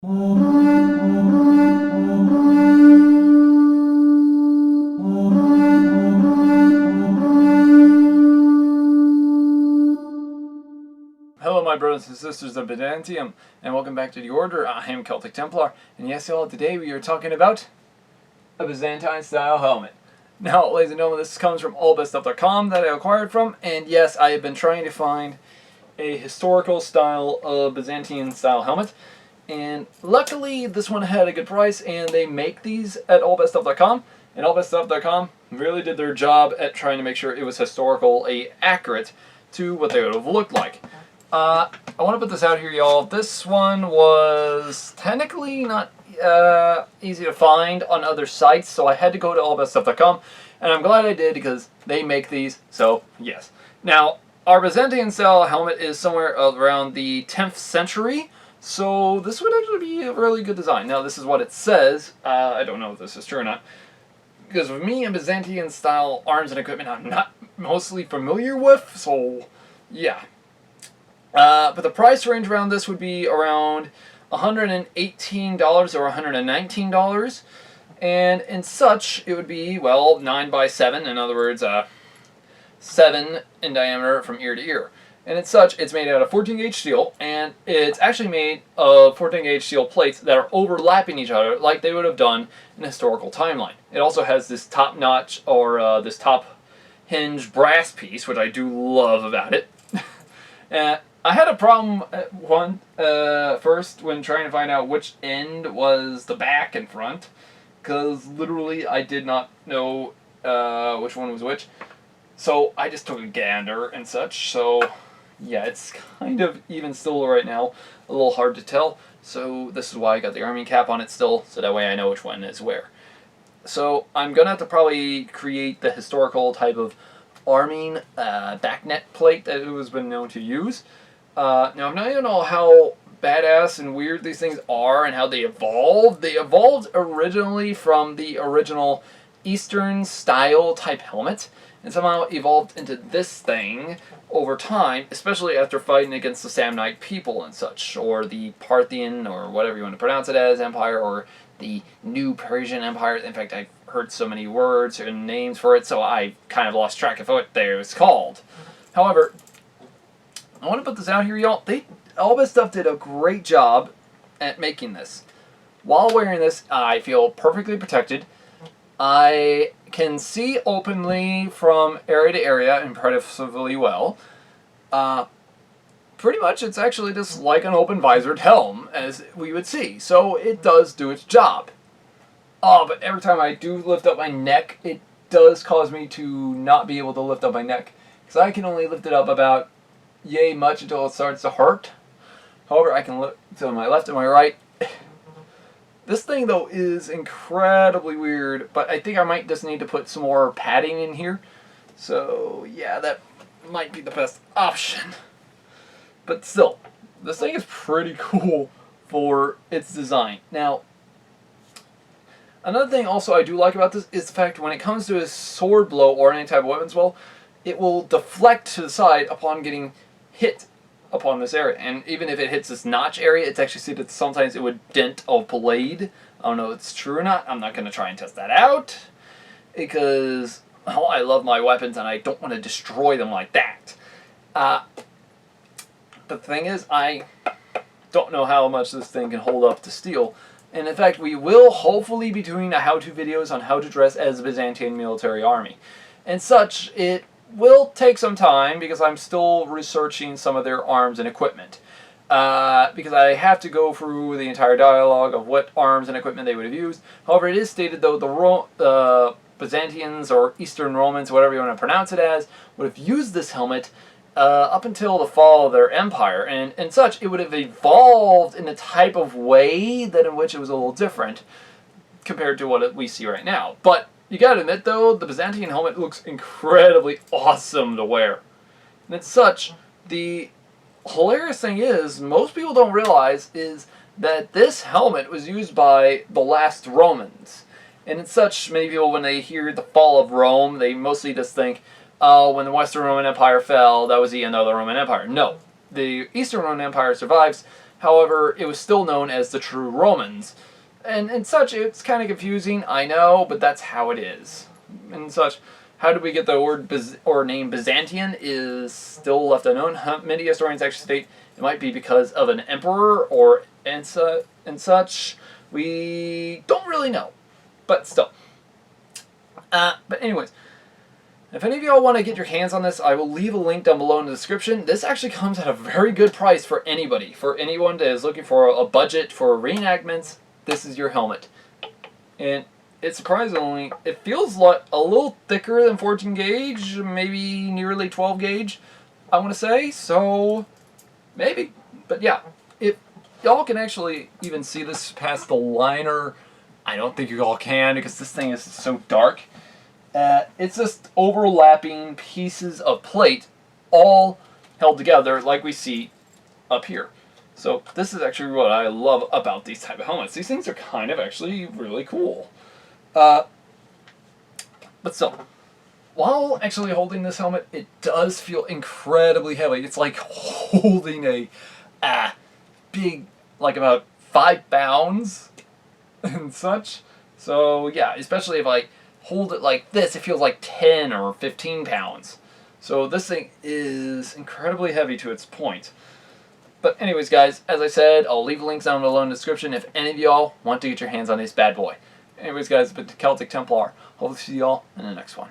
Hello my brothers and sisters of Byzantium, and welcome back to the Order. I am Celtic Templar, and yes y'all, today we are talking about a Byzantine style helmet. Now, ladies and gentlemen, this comes from allbeststuff.com that I acquired from, and yes, I have been trying to find a historical style of Byzantine style helmet, and luckily this one had a good price, and they make these at allbeststuff.com, and allbeststuff.com really did their job at trying to make sure it was historically accurate to what they would have looked like. I want to put this out here, y'all. This one was technically not easy to find on other sites, so I had to go to allbeststuff.com, and I'm glad I did because they make these, so yes. Now, our Byzantine style helmet is somewhere around the 10th century, so this would actually be a really good design. Now, this is what it says. I don't know if this is true or not, because with me and Byzantine style arms and equipment I'm not mostly familiar with, so yeah. But the price range around this would be around $118 or $119, and in such it would be, well, 9 by 7, in other words 7 in diameter from ear to ear. And in such, it's made out of 14 gauge steel, and it's actually made of 14 gauge steel plates that are overlapping each other like they would have done in a historical timeline. It also has this top notch, or this top hinge brass piece, which I do love about it. I had a problem first when trying to find out which end was the back and front, because literally I did not know which one was which. So I just took a gander and such, so yeah, it's kind of even still right now, a little hard to tell. So this is why I got the army cap on it still, so that way I know which one is where. So I'm going to have to probably create the historical type of arming backnet plate that it was been known to use. Now, I'm not even know how badass and weird these things are and how they evolved. They evolved originally from the original Eastern style type helmet and somehow evolved into this thing over time, especially after fighting against the Samnite people and such, or the Parthian, or whatever you want to pronounce it as, empire, or the new Persian empire. In fact, I've heard so many words and names for it, so I kind of lost track of what it was called. However, I want to put this out here, y'all. Allbeststuff did a great job at making this. While wearing this, I feel perfectly protected. I can see openly from area to area impressively well. Pretty much, it's actually just like an open visored helm, as we would see. So it does do its job. Oh, but every time I do lift up my neck, it does cause me to not be able to lift up my neck, because I can only lift it up about yay much until it starts to hurt. However, I can look to my left and my right. This thing, though, is incredibly weird, but I think I might just need to put some more padding in here. So, yeah, that might be the best option. But still, this thing is pretty cool for its design. Now, another thing also I do like about this is the fact when it comes to a sword blow or any type of weapons blow, it will deflect to the side upon getting hit upon this area. And even if it hits this notch area, it's actually seen that sometimes it would dent a blade. I don't know if it's true or not. I'm not going to try and test that out, because, well, I love my weapons and I don't want to destroy them like that. The thing is, I don't know how much this thing can hold up to steel. And in fact, we will hopefully be doing a how-to videos on how to dress as a Byzantine military army. And such, it will take some time because I'm still researching some of their arms and equipment. Because I have to go through the entire dialogue of what arms and equipment they would have used. However, it is stated, though, the Byzantines or Eastern Romans, whatever you want to pronounce it as, would have used this helmet up until the fall of their empire. And such, it would have evolved in a type of way that in which it was a little different compared to what we see right now. But you gotta admit, though, the Byzantine helmet looks incredibly awesome to wear. And as such, the hilarious thing is, most people don't realize, is that this helmet was used by the last Romans. And as such, many people, when they hear the fall of Rome, they mostly just think, oh, when the Western Roman Empire fell, that was the end of the Roman Empire. No. The Eastern Roman Empire survives. However, it was still known as the true Romans. And such, it's kind of confusing, I know, but that's how it is. And such, how did we get the word or name Byzantine is still left unknown. Many historians actually state it might be because of an emperor or and such. We don't really know, but still. But anyways, if any of y'all want to get your hands on this, I will leave a link down below in the description. This actually comes at a very good price for anybody. For anyone that is looking for a budget for reenactments, this is your helmet. And it surprisingly, it feels like a little thicker than 14 gauge, maybe nearly 12 gauge, I want to say. So, maybe. But yeah, if y'all can actually even see this past the liner, I don't think you all can because this thing is so dark. It's just overlapping pieces of plate all held together like we see up here. So this is actually what I love about these type of helmets. These things are kind of actually really cool. But still, while actually holding this helmet, it does feel incredibly heavy. It's like holding a big, like about 5 pounds and such. So yeah, especially if I hold it like this, it feels like 10 or 15 pounds. So this thing is incredibly heavy to its point. But anyways, guys, as I said, I'll leave links down below in the description if any of y'all want to get your hands on this bad boy. Anyways, guys, but the Celtic Templar. Hope to see y'all in the next one.